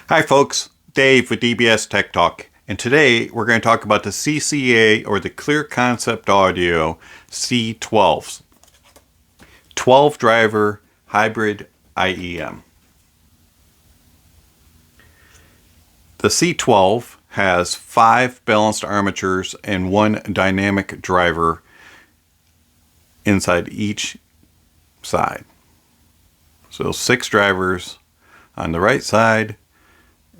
Hi folks, Dave with DBS Tech Talk, and today we're going to talk about the CCA or the Clear Concept Audio C12s, 12 driver hybrid IEM. The C12 has 5 balanced armatures and 1 dynamic driver inside each side. So 6 drivers on the right side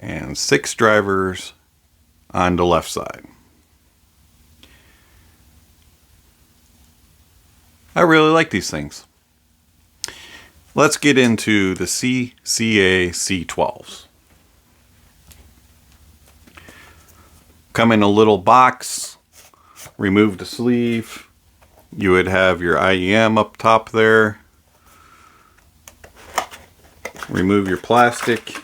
and 6 drivers on the left side. I really like these things. Let's get into the CCA C12s. Come in a little box, remove the sleeve. You would have your IEM up top there. Remove your plastic.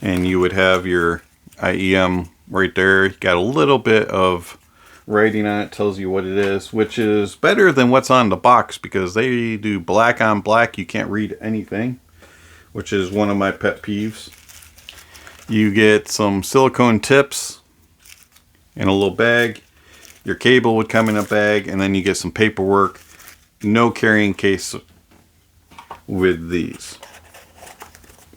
And you would have your IEM right there. You got a little bit of writing on it, tells you what it is, which is better than what's on the box because they do black on black. You can't read anything, which is one of my pet peeves. You get some silicone tips in a little bag. Your cable would come in a bag, and then you get some paperwork. No carrying case with these.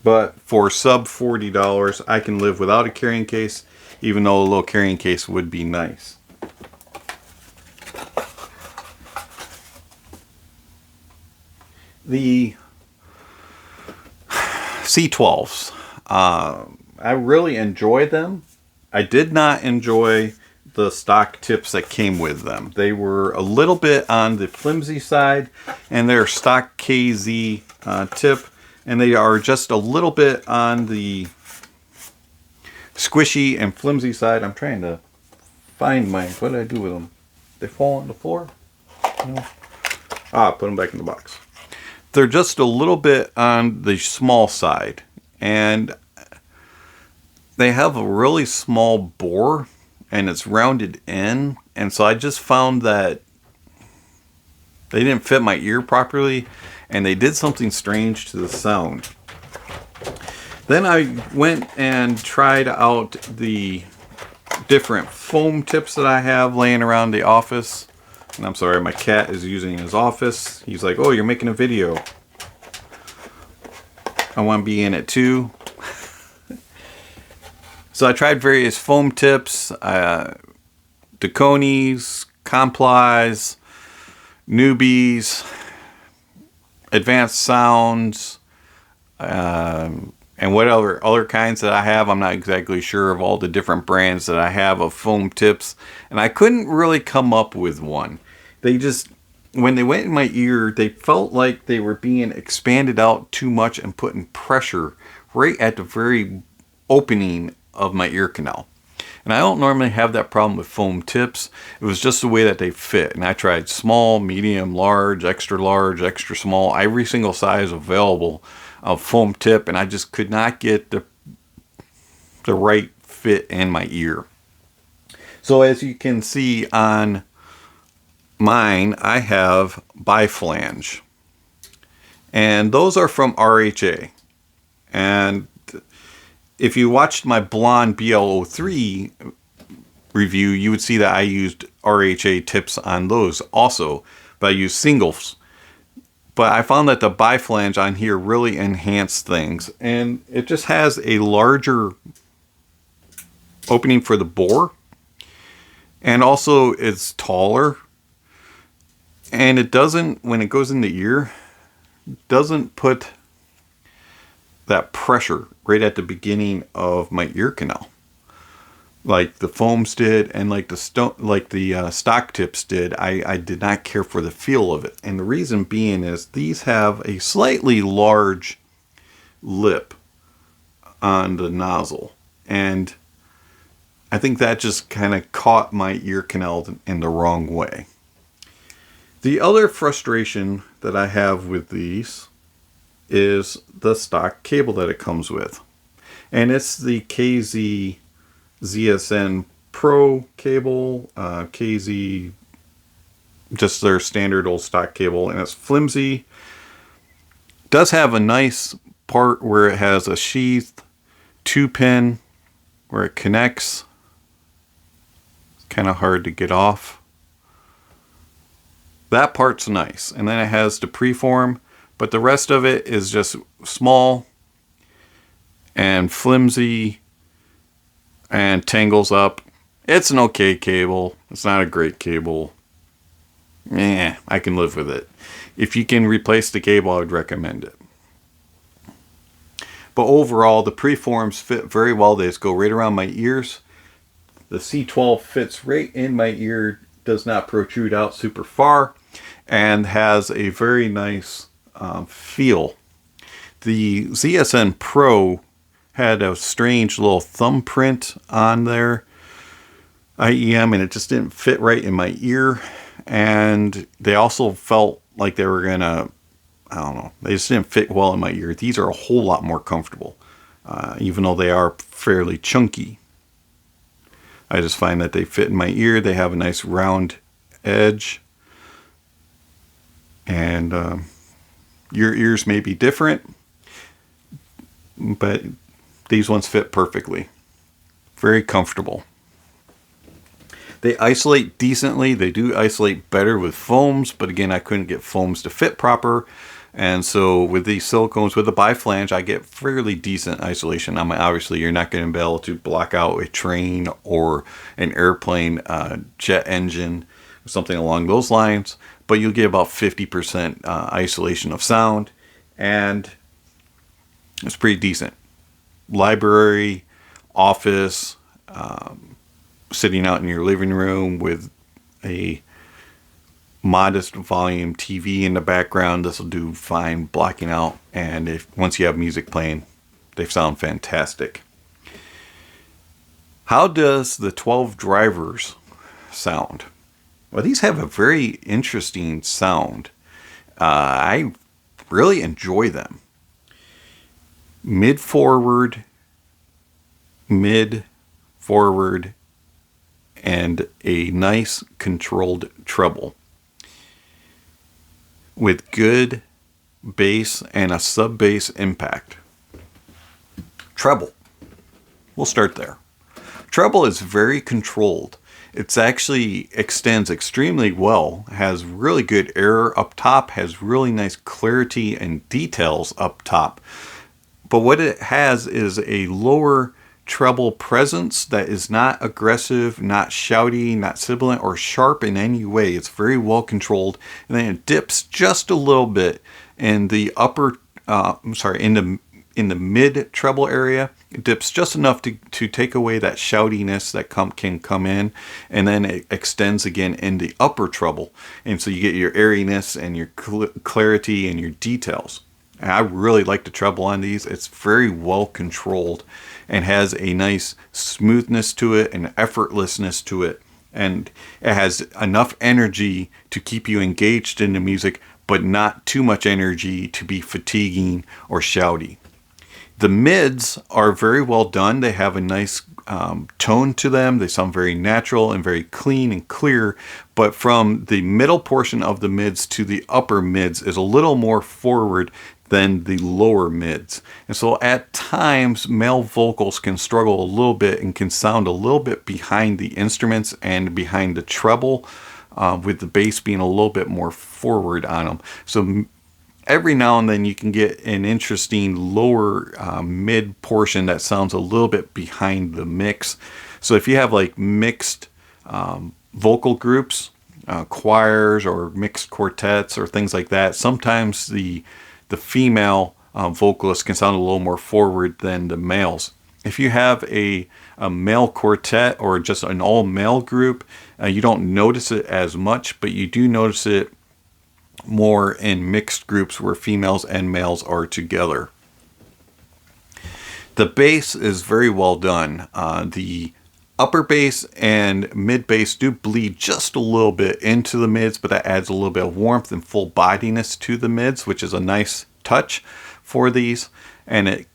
But for sub $40, I can live without a carrying case, even though a little carrying case would be nice. The C12s, I really enjoy them. I did not enjoy the stock tips that came with them. They were a little bit on the flimsy side, and they're stock KZ tip. And they are just a little bit on the squishy and flimsy side. I'm trying to find mine. What did I do with them? They fall on the floor? No. Put them back in the box. They're just a little bit on the small side. And they have a really small bore. And it's rounded in. And so I just found that they didn't fit my ear properly. And they did something strange to the sound. Then I went and tried out the different foam tips that I have laying around the office. And I'm sorry, my cat is using his office. He's like, oh, you're making a video. I want to be in it too. So I tried various foam tips, Daconis, Complis, Newbies, Advanced Sounds, and what other kinds that I have. I'm not exactly sure of all the different brands that I have of foam tips, and I couldn't really come up with one. They just, when they went in my ear, they felt like they were being expanded out too much and putting pressure right at the very opening of my ear canal. And I don't normally have that problem with foam tips. It was just the way that they fit. And I tried small, medium, large, extra small, every single size available of foam tip. And I just could not get the right fit in my ear. So as you can see on mine, I have biflange. And those are from RHA. And if you watched my blonde BL03 review, you would see that I used RHA tips on those also, but I used singles. But I found that the biflange on here really enhanced things, and it just has a larger opening for the bore, and also it's taller, and it doesn't, when it goes in the ear, doesn't put that pressure right at the beginning of my ear canal, like the foams did, and like the stock tips did. I did not care for the feel of it, and the reason being is these have a slightly large lip on the nozzle, and I think that just kind of caught my ear canal in the wrong way. The other frustration that I have with these is the stock cable that it comes with, and it's the KZ ZSN Pro cable, KZ, just their standard old stock cable, and it's flimsy. Does have a nice part where it has a sheath 2-pin where it connects. It's kind of hard to get off. That part's nice. And then it has the preform, but the rest of it is just small and flimsy and tangles up. It's an okay cable. It's not a great cable. I can live with it. If you can replace the cable, I would recommend it. But overall, the preforms fit very well. They just go right around my ears. The C12 fits right in my ear, does not protrude out super far, and has a very nice feel. The ZSN Pro had a strange little thumbprint on their IEM, and it just didn't fit right in my ear. And they also felt like they were gonna, I don't know, they just didn't fit well in my ear. These are a whole lot more comfortable, even though they are fairly chunky. I just find that they fit in my ear. They have a nice round edge. And your ears may be different, but these ones fit perfectly. Very comfortable. They isolate decently. They do isolate better with foams, but again, I couldn't get foams to fit proper. And so with these silicones, with the biflange, I get fairly decent isolation. I mean, obviously, you're not going to be able to block out a train or an airplane jet engine or something along those lines, but you'll get about 50% isolation of sound, and it's pretty decent. Library, office, sitting out in your living room with a modest volume TV in the background, this will do fine blocking out. And once you have music playing, they sound fantastic. How does the 12 drivers sound? Well, these have a very interesting sound. I really enjoy them. Mid-forward, mid-forward, and a nice controlled treble with good bass and a sub-bass impact. Treble. We'll start there. Treble is very controlled. It actually extends extremely well, has really good error up top, has really nice clarity and details up top. But what it has is a lower treble presence that is not aggressive, not shouty, not sibilant or sharp in any way. It's very well controlled, and then it dips just a little bit in the in the mid treble area. It dips just enough to take away that shoutiness that can come in, and then it extends again in the upper treble, and so you get your airiness and your clarity and your details. And I really like the treble on these. It's very well controlled and has a nice smoothness to it and effortlessness to it. And it has enough energy to keep you engaged in the music, but not too much energy to be fatiguing or shouty. The mids are very well done. They have a nice tone to them. They sound very natural and very clean and clear. But from the middle portion of the mids to the upper mids is a little more forward than the lower mids. And so at times, male vocals can struggle a little bit and can sound a little bit behind the instruments and behind the treble, with the bass being a little bit more forward on them. So every now and then you can get an interesting lower mid portion that sounds a little bit behind the mix. So if you have like mixed vocal groups, choirs or mixed quartets or things like that, sometimes the female vocalist can sound a little more forward than the males. If you have a male quartet or just an all-male group, you don't notice it as much, but you do notice it more in mixed groups where females and males are together. The bass is very well done. The upper bass and mid bass do bleed just a little bit into the mids, but that adds a little bit of warmth and full bodiness to the mids, which is a nice touch for these. And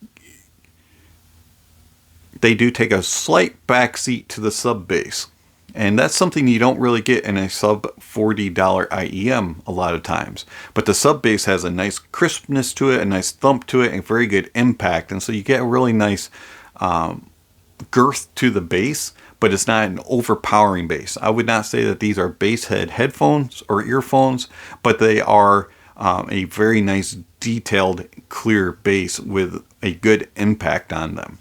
they do take a slight backseat to the sub bass. And that's something you don't really get in a sub $40 IEM a lot of times. But the sub bass has a nice crispness to it, a nice thump to it, and very good impact. And so you get a really nice girth to the bass, but it's not an overpowering bass. I would not say that these are bass head headphones or earphones, but they are a very nice detailed clear bass with a good impact on them.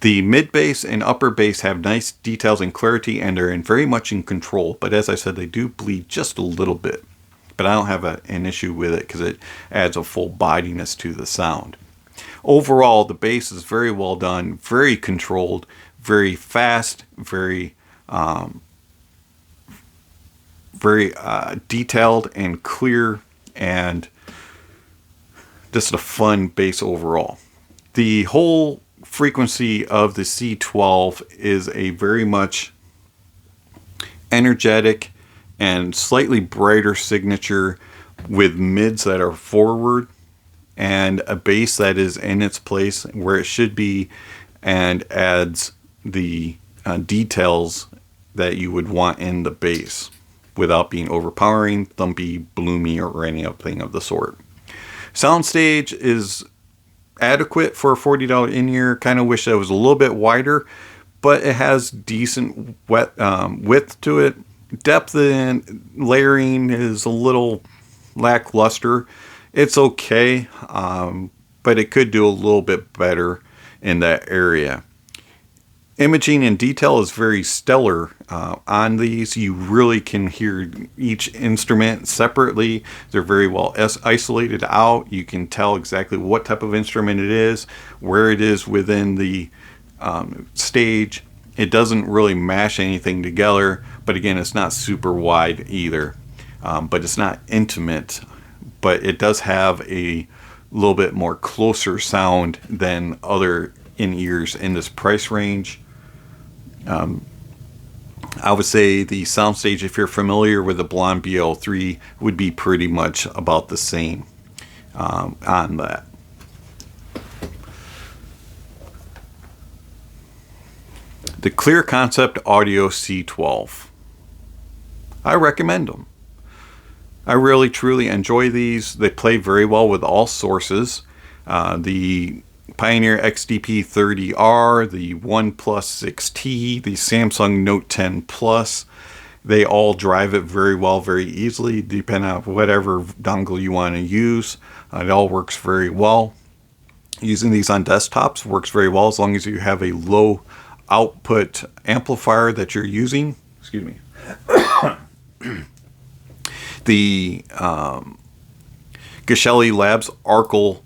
The mid bass and upper bass have nice details and clarity, and they're very much in control. But as I said, they do bleed just a little bit. But I don't have an issue with it because it adds a full bodiness to the sound. Overall, the bass is very well done, very controlled, very fast, very detailed and clear, and just a fun bass overall. The whole frequency of the C12 is a very much energetic and slightly brighter signature with mids that are forward and a bass that is in its place where it should be and adds the details that you would want in the bass without being overpowering, thumpy, bloomy, or anything of the sort. Soundstage is adequate for a $40 in-ear. Kind of wish that was a little bit wider, but it has decent width to it. Depth and layering is a little lackluster. It's okay, but it could do a little bit better in that area. Imaging and detail is very stellar on these. You really can hear each instrument separately. They're very well isolated out. You can tell exactly what type of instrument it is, where it is within the stage. It doesn't really mash anything together, but again, it's not super wide either. But it's not intimate, but it does have a little bit more closer sound than other in-ears in this price range. I would say the soundstage, if you're familiar with the Blonde BL3, would be pretty much about the same on that. The Clear Concept Audio C12. I recommend them. I really truly enjoy these. They play very well with all sources. The Pioneer XDP30R, the OnePlus 6T, the Samsung Note 10 Plus, they all drive it very well, very easily, depending on whatever dongle you want to use. It all works very well. Using these on desktops works very well as long as you have a low output amplifier that you're using. Excuse me. The Geshelli Labs Arcal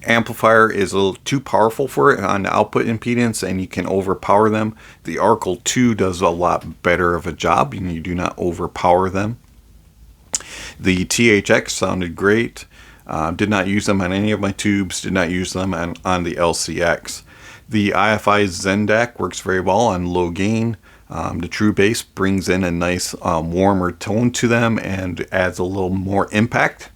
amplifier is a little too powerful for it on the output impedance, and you can overpower them. The Arcal 2 does a lot better of a job, and you do not overpower them. The THX sounded great. Did not use them on any of my tubes. Did not use them on the LCX. The HiFi Zendak works very well on low gain. The True Bass brings in a nice warmer tone to them and adds a little more impact.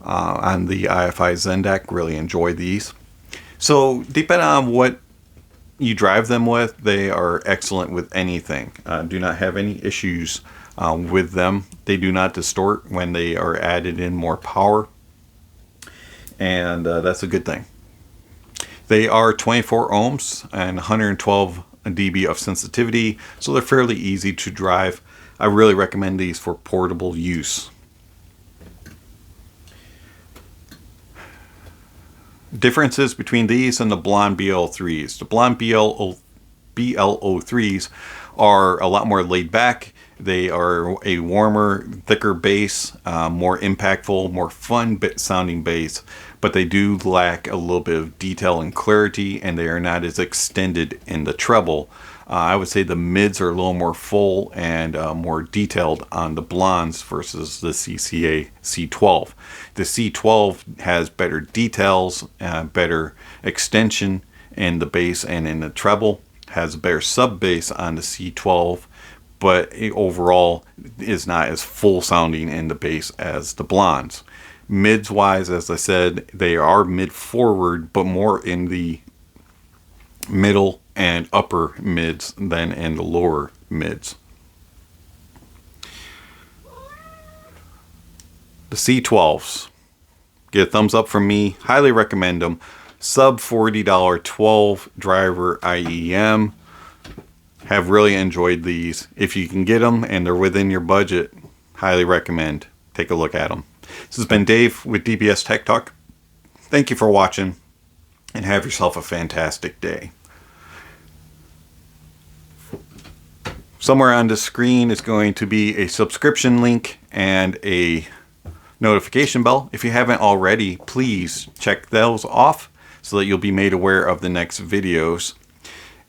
On the HiFi Zendak, really enjoy these. So depending on what you drive them with, they are excellent with anything. Do not have any issues with them. They do not distort when they are added in more power, and that's a good thing. They are 24 ohms and 112 dB of sensitivity, so they're fairly easy to drive. I really recommend these for portable use. Differences between these and the Blonde BL3s. The Blonde BL03s are a lot more laid back. They are a warmer, thicker bass, more impactful, more fun sounding bass, but they do lack a little bit of detail and clarity, and they are not as extended in the treble. I would say the mids are a little more full and more detailed on the Blondes versus the CCA C12. The C12 has better details, better extension in the bass and in the treble, has a better sub bass on the C12, but overall is not as full sounding in the bass as the Blondes. Mids wise, as I said, they are mid forward, but more in the middle and upper mids than in the lower mids. The C12s. Get a thumbs up from me. Highly recommend them. Sub $40 12 driver IEM. Have really enjoyed these. If you can get them and they're within your budget, highly recommend. Take a look at them. This has been Dave with DBS Tech Talk. Thank you for watching and have yourself a fantastic day. Somewhere on the screen is going to be a subscription link and a notification bell. If you haven't already, please check those off so that you'll be made aware of the next videos.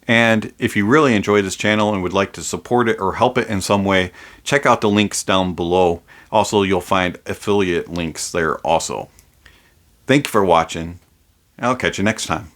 And if you really enjoy this channel and would like to support it or help it in some way, check out the links down below. Also, you'll find affiliate links there also. Thank you for watching. I'll catch you next time.